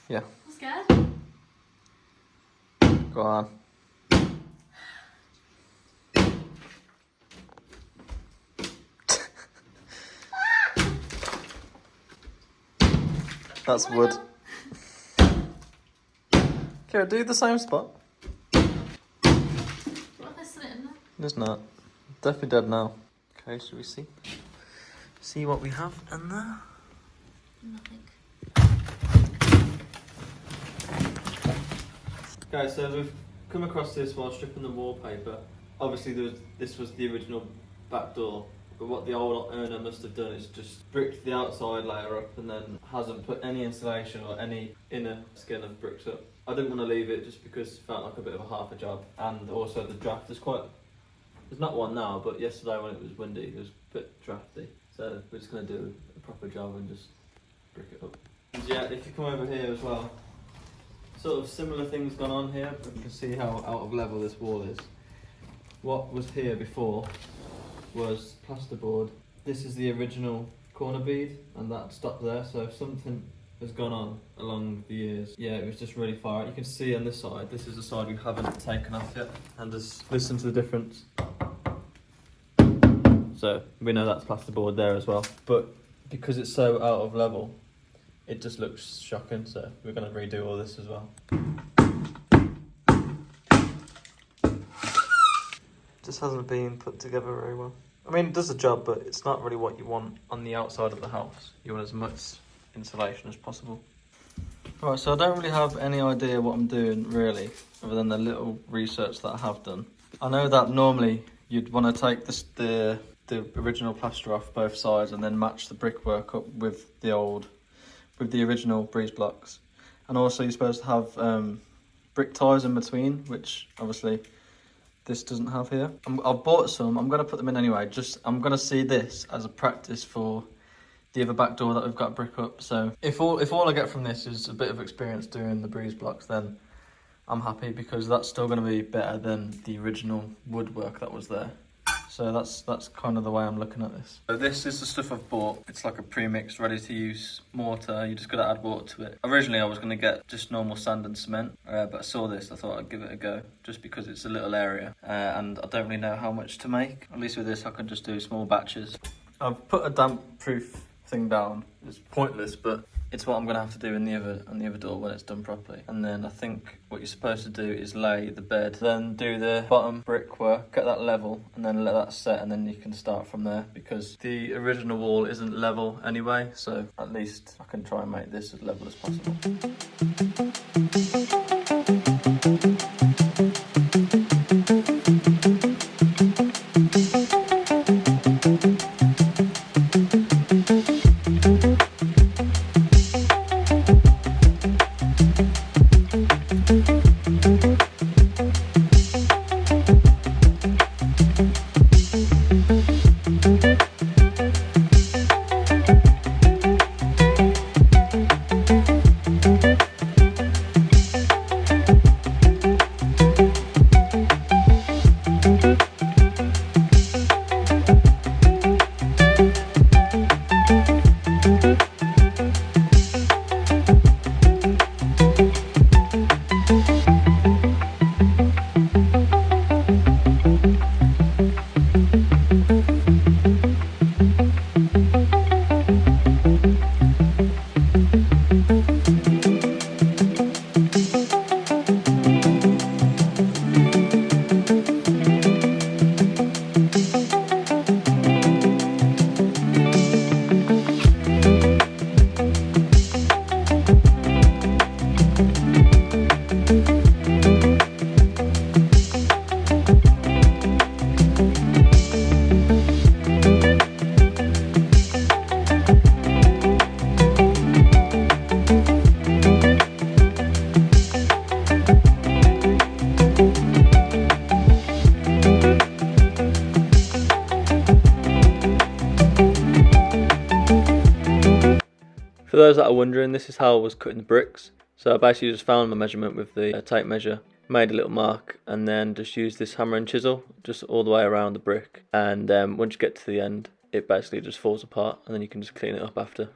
Yeah. I'm scared. Go on. That's wood. Kira, do the same spot. What if there's something in there? There's not. Definitely dead now. Okay, should we see? See what we have in there? Nothing. Okay, so we've come across this while stripping the wallpaper. Obviously, this was the original back door, but what the old owner must have done is just bricked the outside layer up and then hasn't put any insulation or any inner skin of bricks up. I didn't want to leave it just because it felt like a bit of a half a job, and also the draft is quite. There's not one now, but yesterday when it was windy, it was a bit drafty. So we're just going to do a proper job and just brick it up. And yeah, if you come over here as well, sort of similar things gone on here, but you can see how out of level this wall is. What was here before was plasterboard. This is the original corner bead, and that stopped there, so if something has gone on along the years, yeah, it was just really far out. You can see on this side, this is the side we haven't taken off yet, and just listen to the difference. So we know that's plasterboard there as well, but because it's so out of level, it just looks shocking, so we're going to redo all this as well. Just hasn't been put together very well. I mean, it does the job, but it's not really what you want on the outside of the house. You want as much insulation as possible. Right, so I don't really have any idea what I'm doing really, other than the little research that I have done. I know that normally you'd want to take the original plaster off both sides and then match the brickwork up with the original breeze blocks. And also you're supposed to have brick ties in between, which obviously this doesn't have here. I've bought some, I'm going to put them in anyway. I'm going to see this as a practice for the other back door that we've got brick up. So if all I get from this is a bit of experience doing the breeze blocks, then I'm happy, because that's still going to be better than the original woodwork that was there. So that's kind of the way I'm looking at this. So this is the stuff I've bought. It's like a pre-mixed, ready-to-use mortar. You just got to add water to it. Originally, I was going to get just normal sand and cement, but I saw this. I thought I'd give it a go, just because it's a little area, and I don't really know how much to make. At least with this, I can just do small batches. I've put a damp-proof thing down. It's pointless, but it's what I'm going to have to do in the other door when it's done properly. And then I think what you're supposed to do is lay the bed, then do the bottom brickwork, get that level, and then let that set, and then you can start from there, because the original wall isn't level anyway, so at least I can try and make this as level as possible. For those that are wondering, this is how I was cutting the bricks. So I basically just found my measurement with the tape measure, made a little mark, and then just used this hammer and chisel just all the way around the brick. And once you get to the end, it basically just falls apart, and then you can just clean it up after.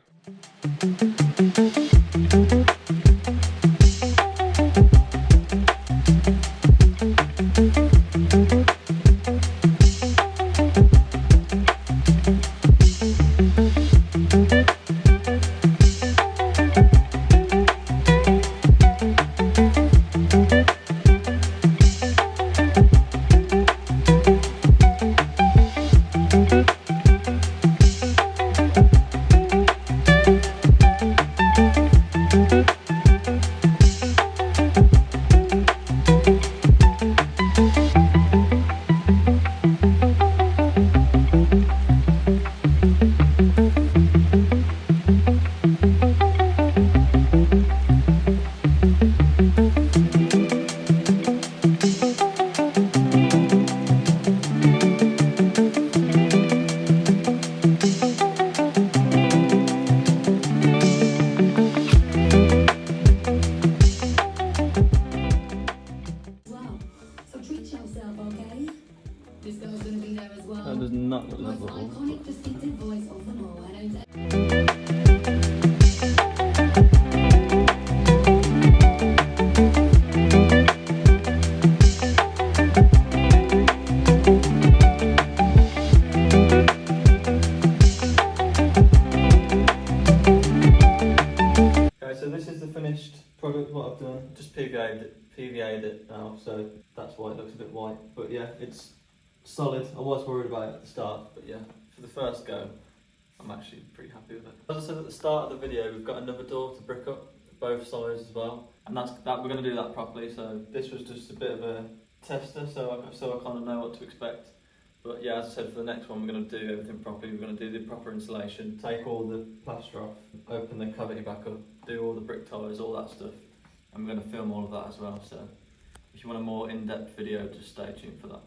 That does not look livable. Okay, so this is the finished product, what I've done. Just PVA'd it now, so that's why it looks a bit white. But yeah, it's solid. I was worried about it at the start, but yeah, for the first go, I'm actually pretty happy with it. As I said at the start of the video, we've got another door to brick up, both sides as well, and we're going to do that properly. So this was just a bit of a tester, so I kind of know what to expect. But yeah, as I said, for the next one, we're going to do everything properly. We're going to do the proper insulation, take all the plaster off, open the cavity back up, do all the brick ties, all that stuff, and we're going to film all of that as well. So if you want a more in-depth video, just stay tuned for that.